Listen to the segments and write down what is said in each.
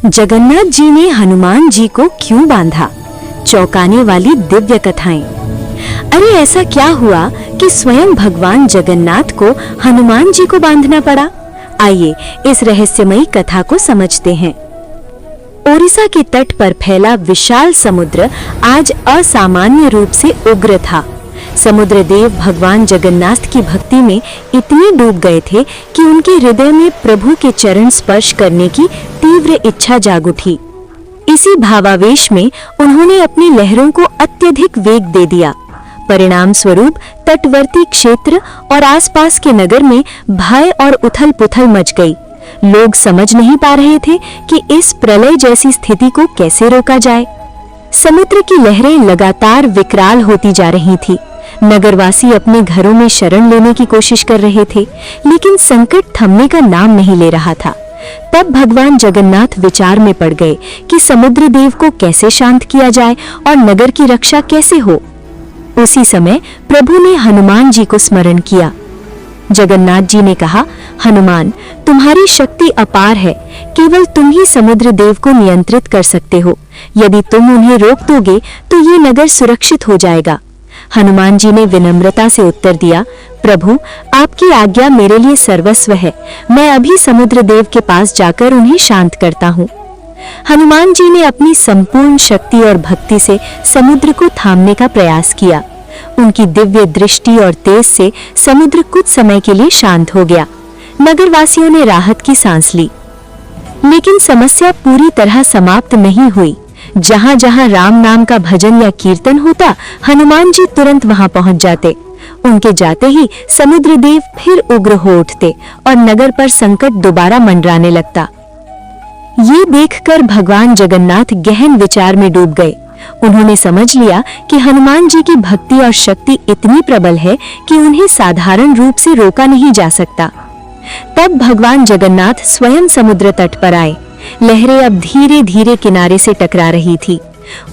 जगन्नाथ जी ने हनुमान जी को क्यों बांधा? चौंकाने वाली दिव्य कथाएं। अरे ऐसा क्या हुआ कि स्वयं भगवान जगन्नाथ को हनुमान जी को बांधना पड़ा? आइए इस रहस्यमयी कथा को समझते हैं। ओडिशा के तट पर फैला विशाल समुद्र आज असामान्य रूप से उग्र था। समुद्र देव भगवान जगन्नाथ की भक्ति में इतने डूब गए थे कि उनके हृदय में प्रभु के चरण स्पर्श करने की तीव्र इच्छा जाग उठी। इसी भावावेश में उन्होंने अपनी लहरों को अत्यधिक वेग दे दिया। परिणाम स्वरूप तटवर्ती क्षेत्र और आसपास के नगर में भय और उथल-पुथल मच गई। लोग समझ नहीं पा रहे थे कि इस प्रलय जैसी स्थिति को कैसे रोका जाए। समुद्र की लहरें लगातार विकराल होती जा रही थी। नगरवासी अपने घरों में शरण लेने की कोशिश कर रहे थे, लेकिन संकट थमने का नाम नहीं ले रहा था। तब भगवान जगन्नाथ विचार में पड़ गए कि समुद्र देव को कैसे शांत किया जाए और नगर की रक्षा कैसे हो। उसी समय प्रभु ने हनुमान जी को स्मरण किया। जगन्नाथ जी ने कहा, हनुमान, तुम्हारी शक्ति अपार है, केवल तुम ही समुद्र देव को नियंत्रित कर सकते हो। यदि तुम उन्हें रोक दोगे तो ये नगर सुरक्षित हो जाएगा। हनुमान जी ने विनम्रता से उत्तर दिया, प्रभु, आपकी आज्ञा मेरे लिए सर्वस्व है। मैं अभी समुद्र देव के पास जाकर उन्हें शांत करता हूँ। हनुमान जी ने अपनी संपूर्ण शक्ति और भक्ति से समुद्र को थामने का प्रयास किया। उनकी दिव्य दृष्टि और तेज से समुद्र कुछ समय के लिए शांत हो गया। नगरवासियों ने राहत की सांस ली, लेकिन समस्या पूरी तरह समाप्त नहीं हुई। जहां जहां राम नाम का भजन या कीर्तन होता, हनुमान जी तुरंत वहां पहुंच जाते। उनके जाते ही समुद्र देव फिर उग्र हो उठते और नगर पर संकट दोबारा मंडराने लगता। ये देखकर भगवान जगन्नाथ गहन विचार में डूब गए। उन्होंने समझ लिया कि हनुमान जी की भक्ति और शक्ति इतनी प्रबल है कि उन्हें साधारण रूप से रोका नहीं जा सकता। तब भगवान जगन्नाथ स्वयं समुद्र तट पर आए। लहरें अब धीरे धीरे किनारे से टकरा रही थी।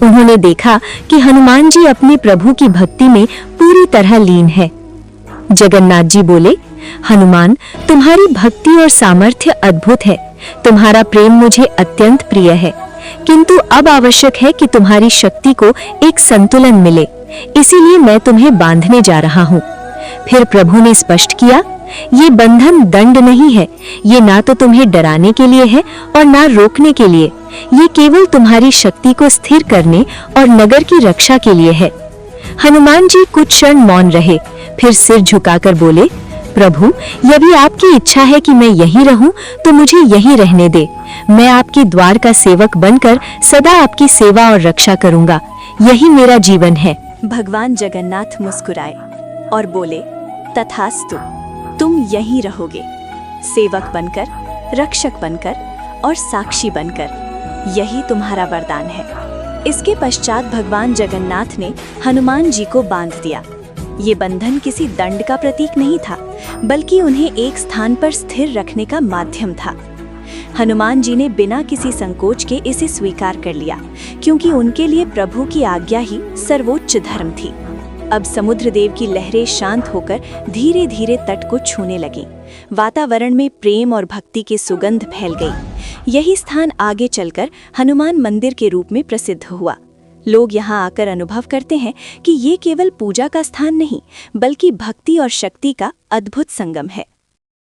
उन्होंने देखा कि हनुमान जी अपने प्रभु की भक्ति में पूरी तरह लीन है। जगन्नाथ जी बोले, हनुमान, तुम्हारी भक्ति और सामर्थ्य अद्भुत है। तुम्हारा प्रेम मुझे अत्यंत प्रिय है, किंतु अब आवश्यक है कि तुम्हारी शक्ति को एक संतुलन मिले। इसीलिए मैं तुम्हें बांधने जा रहा हूँ। फिर प्रभु ने स्पष्ट किया, ये बंधन दंड नहीं है। ये ना तो तुम्हें डराने के लिए है और ना रोकने के लिए। ये केवल तुम्हारी शक्ति को स्थिर करने और नगर की रक्षा के लिए है। हनुमान जी कुछ क्षण मौन रहे, फिर सिर झुकाकर बोले, प्रभु, यदि आपकी इच्छा है कि मैं यहीं रहूं, तो मुझे यहीं रहने दे। मैं आपके द्वार का सेवक बनकर सदा आपकी सेवा और रक्षा करूंगा। यही मेरा जीवन है। भगवान जगन्नाथ मुस्कुराए और बोले, तथास्तु, तुम यहीं रहोगे, सेवक बनकर, रक्षक बनकर और साक्षी बनकर। यही तुम्हारा वरदान है। इसके पश्चात भगवान जगन्नाथ ने हनुमान जी को बांध दिया। ये बंधन किसी दंड का प्रतीक नहीं था, बल्कि उन्हें एक स्थान पर स्थिर रखने का माध्यम था। हनुमान जी ने बिना किसी संकोच के इसे स्वीकार कर लिया, क्योंकि उनके लिए प्रभु की आज्ञा ही सर्वोच्च धर्म थी। अब समुद्र देव की लहरें शांत होकर धीरे धीरे तट को छूने लगीं। वातावरण में प्रेम और भक्ति की सुगंध फैल गई। यही स्थान आगे चलकर हनुमान मंदिर के रूप में प्रसिद्ध हुआ। लोग यहाँ आकर अनुभव करते हैं कि ये केवल पूजा का स्थान नहीं, बल्कि भक्ति और शक्ति का अद्भुत संगम है।